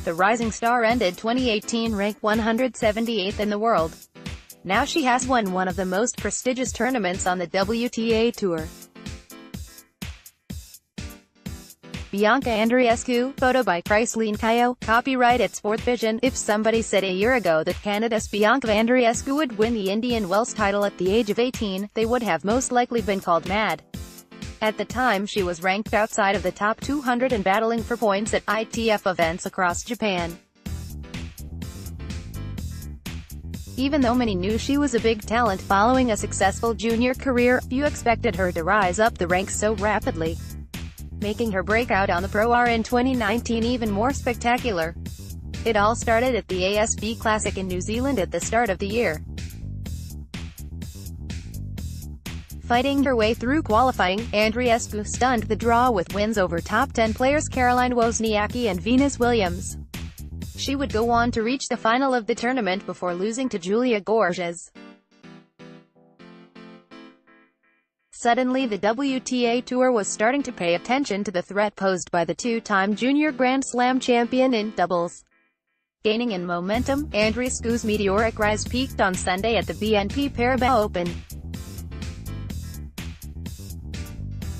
The rising star ended 2018 ranked 178th in the world. Now she has won one of the most prestigious tournaments on the WTA Tour. Bianca Andreescu, photo by Christine Cayo, copyright at Sport Vision. If somebody said a year ago that Canada's Bianca Andreescu would win the Indian Wells title at the age of 18, they would have most likely been called mad. At the time she was ranked outside of the top 200 and battling for points at ITF events across Japan. Even though many knew she was a big talent following a successful junior career, few expected her to rise up the ranks so rapidly, making her breakout on the Pro Tour in 2019 even more spectacular. It all started at the ASB Classic in New Zealand at the start of the year. Fighting her way through qualifying, Andreescu stunned the draw with wins over top 10 players Caroline Wozniacki and Venus Williams. She would go on to reach the final of the tournament before losing to Julia Gorges. Suddenly the WTA Tour was starting to pay attention to the threat posed by the two-time junior Grand Slam champion in doubles. Gaining in momentum, Andreescu's meteoric rise peaked on Sunday at the BNP Paribas Open.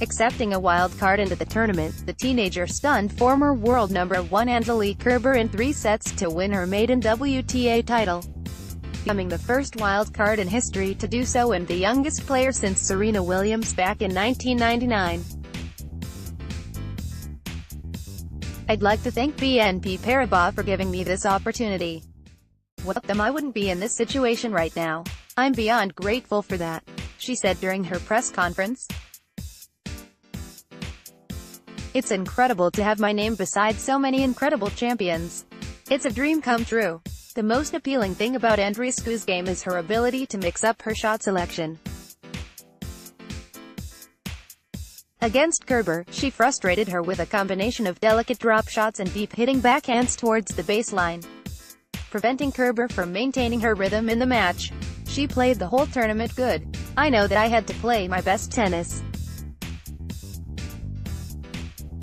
Accepting a wild card into the tournament, the teenager stunned former world number 1 Angelique Kerber in 3 sets to win her maiden WTA title, becoming the first wild card in history to do so and the youngest player since Serena Williams back in 1999. I'd like to thank BNP Paribas for giving me this opportunity. Without them I wouldn't be in this situation right now. I'm beyond grateful for that, she said during her press conference. It's incredible to have my name beside so many incredible champions. It's a dream come true. The most appealing thing about Andreescu's game is her ability to mix up her shot selection. Against Kerber, she frustrated her with a combination of delicate drop shots and deep-hitting backhands towards the baseline, preventing Kerber from maintaining her rhythm in the match. She played the whole tournament good. I know that I had to play my best tennis.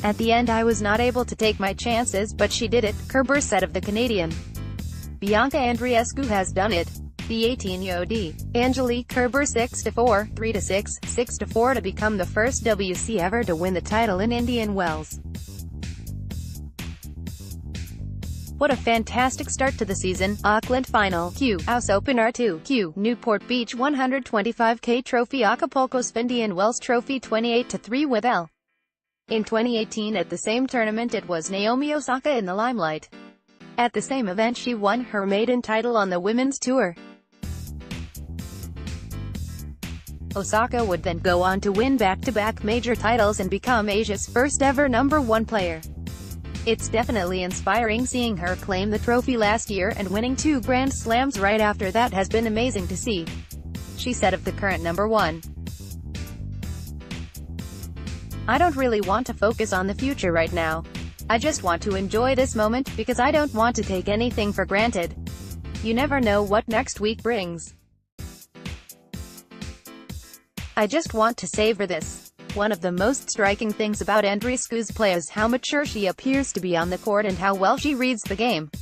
At the end I was not able to take my chances, but she did it, Kerber said of the Canadian. Bianca Andreescu has done it. The 18-year-old Angelique Kerber 6-4, 3-6, 6-4 to become the first WC ever to win the title in Indian Wells. What a fantastic start to the season. Auckland Final, Q, US Open R2, Q, Newport Beach 125K Trophy Acapulco's Indian Wells Trophy 28-3 with L. In 2018 at the same tournament it was Naomi Osaka in the limelight. At the same event she won her maiden title on the Women's Tour. Osaka would then go on to win back-to-back major titles and become Asia's first ever #1 player. It's definitely inspiring seeing her claim the trophy last year, and winning 2 Grand Slams right after that has been amazing to see, she said of the current #1. I don't really want to focus on the future right now. I just want to enjoy this moment, because I don't want to take anything for granted. You never know what next week brings. I just want to savor this. One of the most striking things about Andreescu's play is how mature she appears to be on the court and how well she reads the game.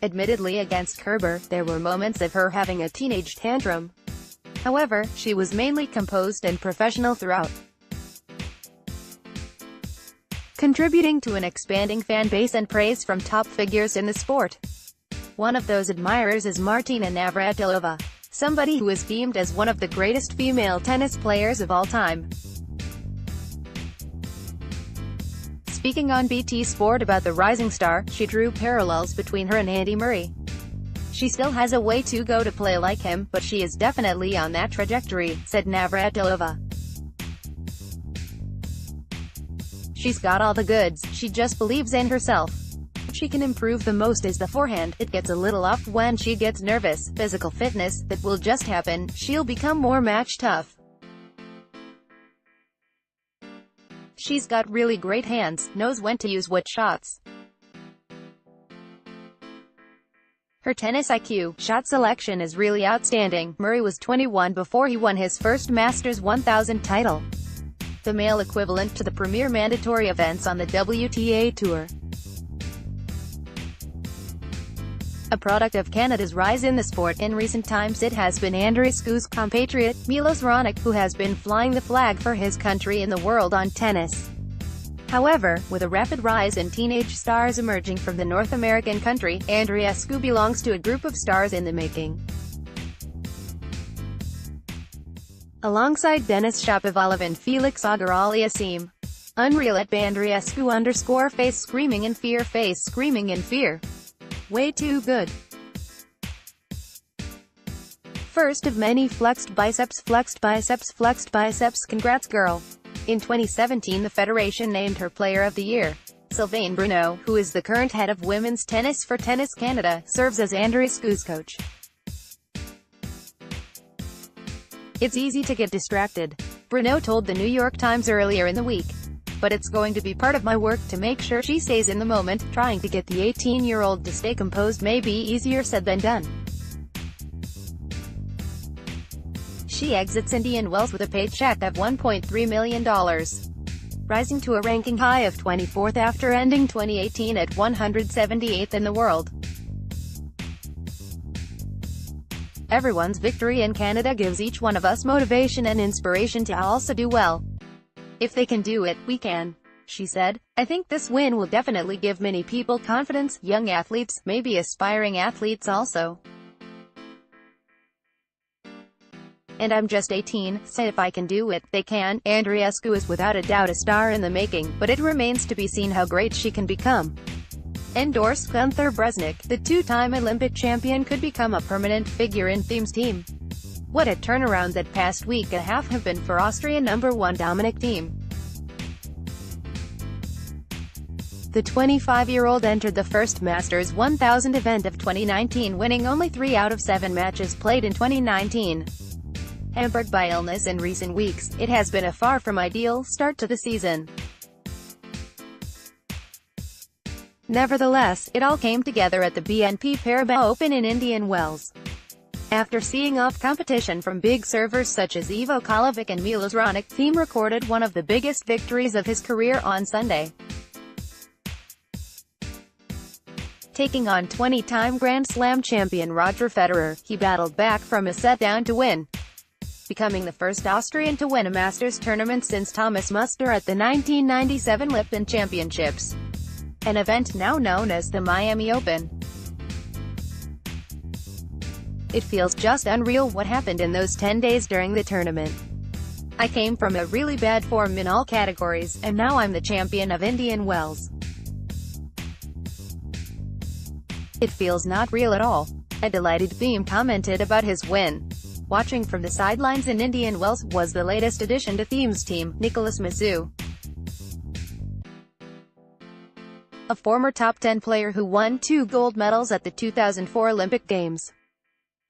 Admittedly, against Kerber, there were moments of her having a teenage tantrum. However, she was mainly composed and professional throughout, contributing to an expanding fan base and praise from top figures in the sport. One of those admirers is Martina Navratilova, somebody who is deemed as one of the greatest female tennis players of all time. Speaking on BT Sport about the rising star, she drew parallels between her and Andy Murray. She still has a way to go to play like him, but she is definitely on that trajectory, said Navratilova. She's got all the goods, she just believes in herself. What she can improve the most is the forehand. It gets a little off when she gets nervous. Physical fitness, that will just happen. She'll become more match tough. She's got really great hands, knows when to use what shots. Her tennis IQ, shot selection is really outstanding. Murray was 21 before he won his first Masters 1000 title, the male equivalent to the premier mandatory events on the WTA Tour. A product of Canada's rise in the sport, in recent times it has been Andreescu's compatriot, Milos Raonic, who has been flying the flag for his country in the world on tennis. However, with a rapid rise in teenage stars emerging from the North American country, Andreescu belongs to a group of stars in the making. Alongside Denis Shapovalov and Felix Auger-Aliassime. Unreal at Andreescu_face screaming in fear face screaming in fear. Way too good. First of many flexed biceps flexed biceps flexed biceps. Congrats girl. In 2017 the federation named her Player of the Year. Sylvain Bruneau, who is the current head of women's tennis for Tennis Canada, serves as Andreescu's coach. It's easy to get distracted, Bruneau told the New York Times earlier in the week. But it's going to be part of my work to make sure she stays in the moment. Trying to get the 18-year-old to stay composed may be easier said than done. She exits Indian Wells with a paycheck of $1.3 million, rising to a ranking high of 24th after ending 2018 at 178th in the world. Everyone's victory in Canada gives each one of us motivation and inspiration to also do well. If they can do it, we can, she said. I think this win will definitely give many people confidence, young athletes, maybe aspiring athletes also. And I'm just 18, so if I can do it, they can. Andreescu is without a doubt a star in the making, but it remains to be seen how great she can become. Endorsed Gunther Bresnik, the two-time Olympic champion, could become a permanent figure in Thiem's team. What a turnaround that past week and a half have been for Austrian #1 Dominic Thiem. The 25-year-old entered the first Masters 1000 event of 2019, winning only 3 out of 7 matches played in 2019. Hampered by illness in recent weeks, it has been a far from ideal start to the season. Nevertheless, it all came together at the BNP Paribas Open in Indian Wells. After seeing off competition from big servers such as Ivo Kolovic and Milos Raonic, Thiem recorded one of the biggest victories of his career on Sunday. Taking on 20-time Grand Slam champion Roger Federer, he battled back from a set down to win, becoming the first Austrian to win a Masters tournament since Thomas Muster at the 1997 Lipton Championships, an event now known as the Miami Open. It feels just unreal what happened in those 10 days during the tournament. I came from a really bad form in all categories, and now I'm the champion of Indian Wells. It feels not real at all. A delighted Thiem commented about his win. Watching from the sidelines in Indian Wells was the latest addition to Thiem's team, Nicolas Massou, a former top 10 player who won 2 gold medals at the 2004 Olympic Games.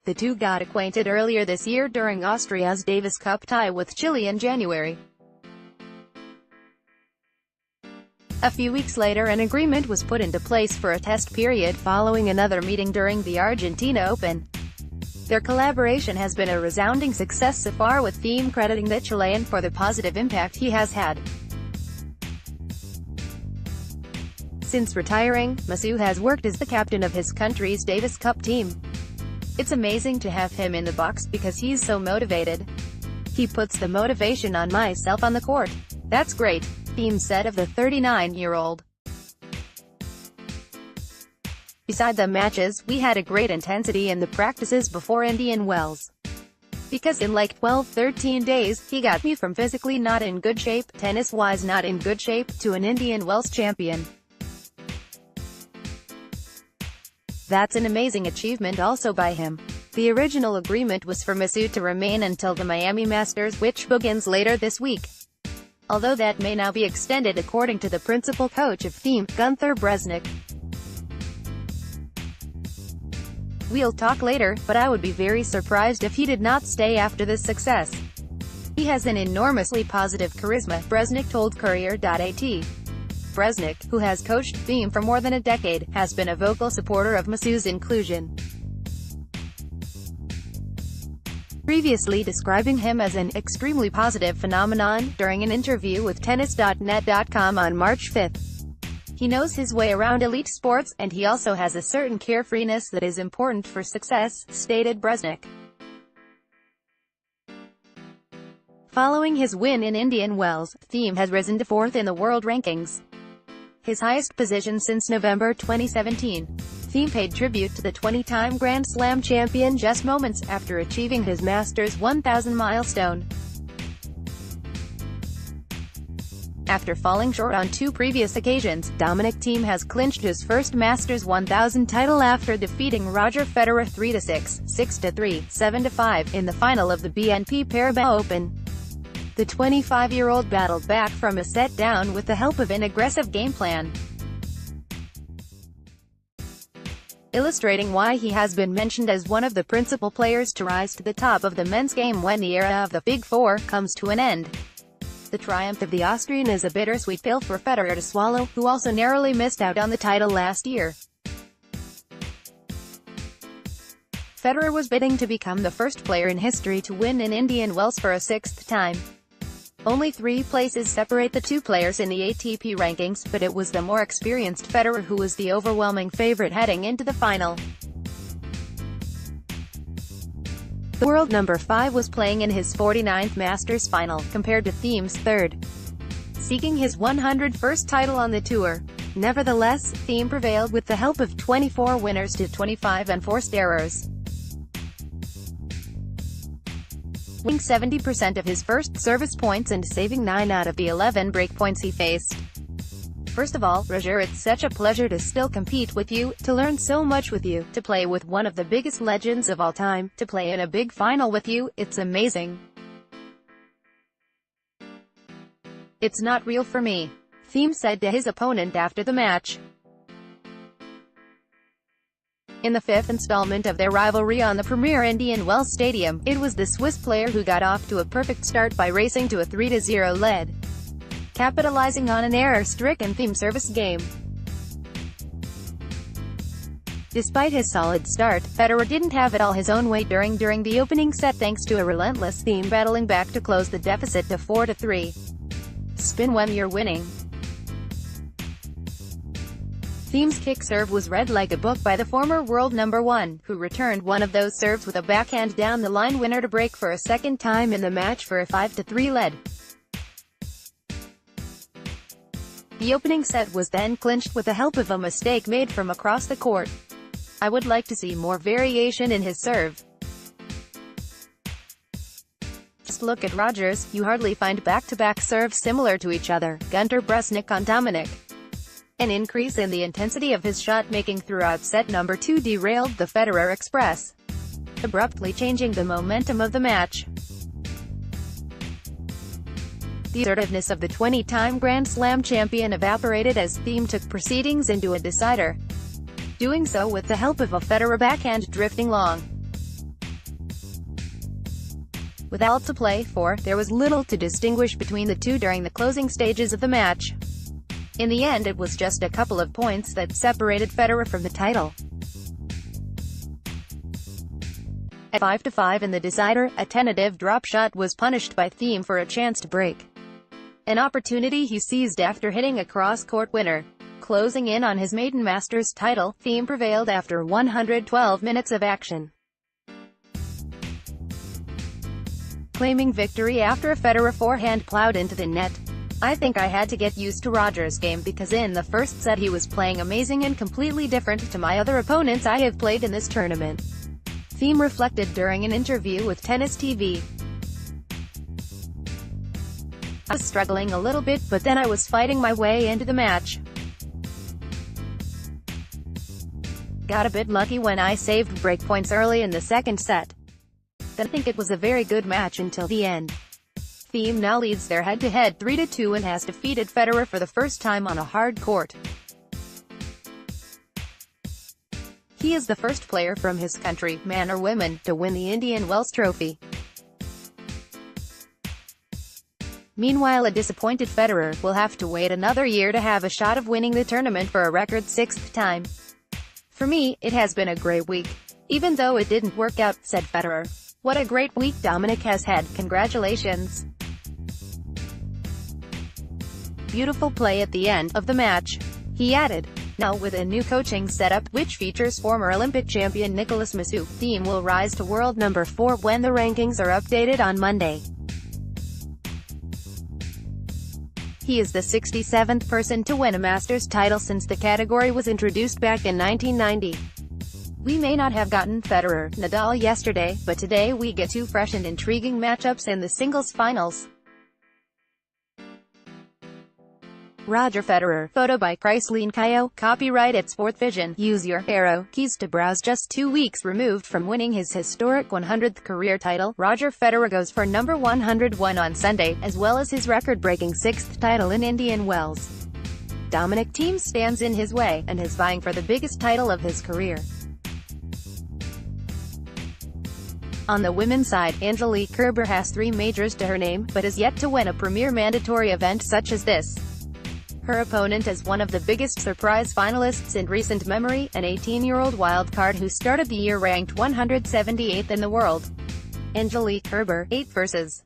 The two got acquainted earlier this year during Austria's Davis Cup tie with Chile in January. A few weeks later an agreement was put into place for a test period following another meeting during the Argentina Open. Their collaboration has been a resounding success so far, with Thiem crediting the Chilean for the positive impact he has had. Since retiring, Massou has worked as the captain of his country's Davis Cup team. It's amazing to have him in the box because he's so motivated. He puts the motivation on myself on the court. That's great, Thiem said of the 39-year-old. Beside the matches, we had a great intensity in the practices before Indian Wells. Because in like 12-13 days, he got me from physically not in good shape, tennis-wise not in good shape, to an Indian Wells champion. That's an amazing achievement also by him. The original agreement was for Massou to remain until the Miami Masters, which begins later this week. Although that may now be extended according to the principal coach of Thiem, Gunther Bresnik. We'll talk later, but I would be very surprised if he did not stay after this success. He has an enormously positive charisma, Bresnik told Courier.at. Bresnik, who has coached Thiem for more than a decade, has been a vocal supporter of Massou's inclusion, previously describing him as an extremely positive phenomenon during an interview with Tennis.net.com on March 5. He knows his way around elite sports, and he also has a certain carefreeness that is important for success, stated Bresnik. Following his win in Indian Wells, Thiem has risen to 4th in the world rankings, his highest position since November 2017. Thiem paid tribute to the 20-time Grand Slam champion just moments after achieving his Masters 1000 milestone. After falling short on 2 previous occasions, Dominic Thiem has clinched his first Masters 1000 title after defeating Roger Federer 3-6, 6-3, 7-5 in the final of the BNP Paribas Open. The 25-year-old battled back from a set down with the help of an aggressive game plan, illustrating why he has been mentioned as one of the principal players to rise to the top of the men's game when the era of the Big Four comes to an end. The triumph of the Austrian is a bittersweet pill for Federer to swallow, who also narrowly missed out on the title last year. Federer was bidding to become the first player in history to win in Indian Wells for a 6th time. Only 3 places separate the 2 players in the ATP rankings, but it was the more experienced Federer who was the overwhelming favorite heading into the final. The world number 5 was playing in his 49th Masters final, compared to Thiem's 3rd, seeking his 101st title on the tour. Nevertheless, Thiem prevailed with the help of 24 winners to 25 unforced errors, winning 70% of his first service points and saving 9 out of the 11 break points he faced. First of all, Roger, it's such a pleasure to still compete with you, to learn so much with you, to play with one of the biggest legends of all time, to play in a big final with you, it's amazing. It's not real for me, Thiem said to his opponent after the match. In the 5th installment of their rivalry on the premier Indian Wells Stadium, it was the Swiss player who got off to a perfect start by racing to a 3-0 lead, capitalizing on an error-stricken Thiem service game. Despite his solid start, Federer didn't have it all his own way during the opening set thanks to a relentless Thiem battling back to close the deficit to 4-3. Spin when you're winning. Thiem's kick serve was read like a book by the former world number 1, who returned one of those serves with a backhand down-the-line winner to break for a second time in the match for a 5-3 lead. The opening set was then clinched with the help of a mistake made from across the court. I would like to see more variation in his serve. Just look at Rogers, you hardly find back-to-back serves similar to each other, Gunter Bresnik on Dominic. An increase in the intensity of his shot-making throughout set number 2 derailed the Federer Express, abruptly changing the momentum of the match. The assertiveness of the 20-time Grand Slam champion evaporated as Thiem took proceedings into a decider, doing so with the help of a Federer backhand drifting long. With all to play for, there was little to distinguish between the two during the closing stages of the match. In the end, it was just a couple of points that separated Federer from the title. At 5-5 in the decider, a tentative drop shot was punished by Thiem for a chance to break, an opportunity he seized after hitting a cross-court winner. Closing in on his maiden Masters title, Thiem prevailed after 112 minutes of action, claiming victory after a Federer forehand plowed into the net. I think I had to get used to Rogers' game because in the first set he was playing amazing and completely different to my other opponents I have played in this tournament, Thiem reflected during an interview with Tennis TV. I was struggling a little bit, but then I was fighting my way into the match. Got a bit lucky when I saved breakpoints early in the second set. Then I think it was a very good match until the end. Thiem now leads their head-to-head 3-2 and has defeated Federer for the first time on a hard court. He is the first player from his country, man or woman, to win the Indian Wells Trophy. Meanwhile, a disappointed Federer will have to wait another year to have a shot of winning the tournament for a record 6th time. For me, it has been a great week, even though it didn't work out, said Federer. What a great week Dominic has had, congratulations. Beautiful play at the end of the match. He added, "Now with a new coaching setup, which features former Olympic champion Nicolas Massou, team will rise to world number 4 when the rankings are updated on Monday." He is the 67th person to win a Masters title since the category was introduced back in 1990. "We may not have gotten Federer, Nadal yesterday, but today we get two fresh and intriguing matchups in the singles finals." Roger Federer. Photo by Chrysaline Caio. Copyright at Sport Vision. Use your arrow keys to browse. Just 2 weeks removed from winning his historic 100th career title, Roger Federer goes for number 101 on Sunday, as well as his record-breaking 6th title in Indian Wells. Dominic Thiem stands in his way, and is vying for the biggest title of his career. On the women's side, Angelique Kerber has 3 majors to her name, but has yet to win a premier mandatory event such as this. Her opponent is one of the biggest surprise finalists in recent memory, an 18-year-old wildcard who started the year ranked 178th in the world. Angelique Kerber, 8 vs.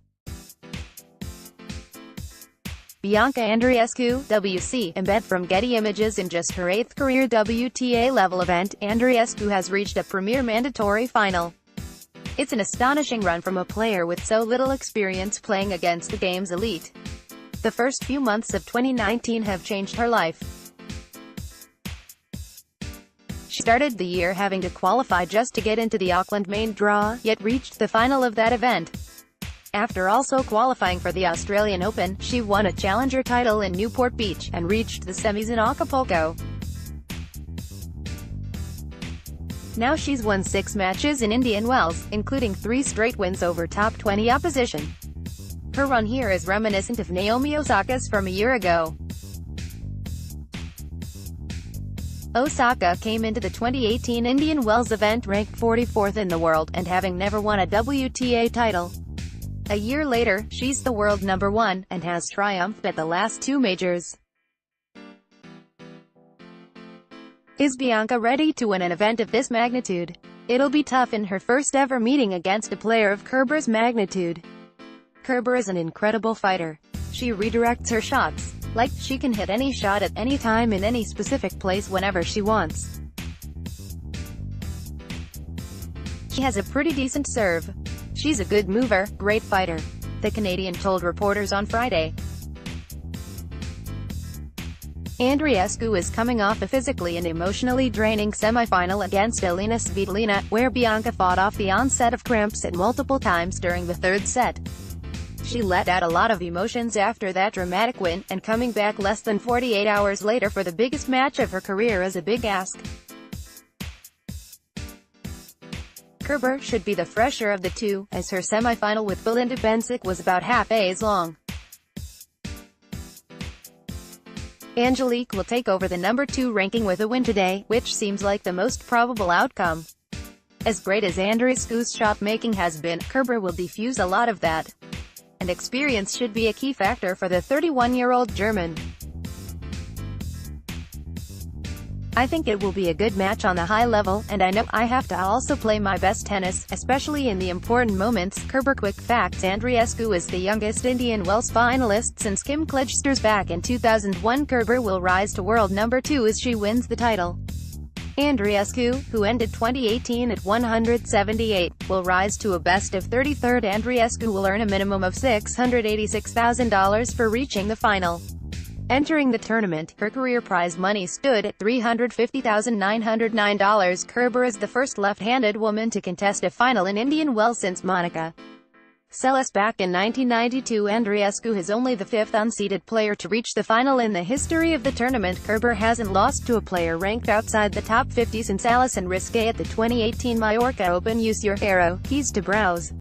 Bianca Andreescu, WC. Embed from Getty Images. In just her 8th career WTA-level event, Andreescu has reached a premier mandatory final. It's an astonishing run from a player with so little experience playing against the game's elite. The first few months of 2019 have changed her life. She started the year having to qualify just to get into the Auckland main draw, yet reached the final of that event. After also qualifying for the Australian Open, she won a challenger title in Newport Beach, and reached the semis in Acapulco. Now she's won 6 matches in Indian Wells, including 3 straight wins over top 20 opposition. Her run here is reminiscent of Naomi Osaka's from a year ago. Osaka came into the 2018 Indian Wells event ranked 44th in the world, and having never won a WTA title. A year later, she's the world number 1, and has triumphed at the last 2 majors. Is Bianca ready to win an event of this magnitude? It'll be tough in her first ever meeting against a player of Kerber's magnitude. Kerber is an incredible fighter. She redirects her shots. Like, she can hit any shot at any time in any specific place whenever she wants. She has a pretty decent serve. She's a good mover, great fighter, the Canadian told reporters on Friday. Andreescu is coming off a physically and emotionally draining semifinal against Elina Svitolina, where Bianca fought off the onset of cramps at multiple times during the 3rd set. She let out a lot of emotions after that dramatic win, and coming back less than 48 hours later for the biggest match of her career is a big ask. Kerber should be the fresher of the two, as her semifinal with Belinda Bencic was about half as long. Angelique will take over the number 2 ranking with a win today, which seems like the most probable outcome. As great as Andreescu's shot-making has been, Kerber will defuse a lot of that. And experience should be a key factor for the 31-year-old German. I think it will be a good match on the high level, and I know I have to also play my best tennis, especially in the important moments. Kerber. Quick facts: Andreescu is the youngest Indian Wells finalist since Kim Clijsters back in 2001. Kerber will rise to world number 2 as she wins the title. Andreescu, who ended 2018 at 178, will rise to a best of 33rd. Andreescu will earn a minimum of $686,000 for reaching the final. Entering the tournament, her career prize money stood at $350,909. Kerber is the first left-handed woman to contest a final in Indian Wells since Monica Seles back in 1992. Andreescu is only the 5th unseeded player to reach the final in the history of the tournament. Kerber hasn't lost to a player ranked outside the top 50 since Alison Risqué at the 2018 Mallorca Open. Use your arrow keys to browse.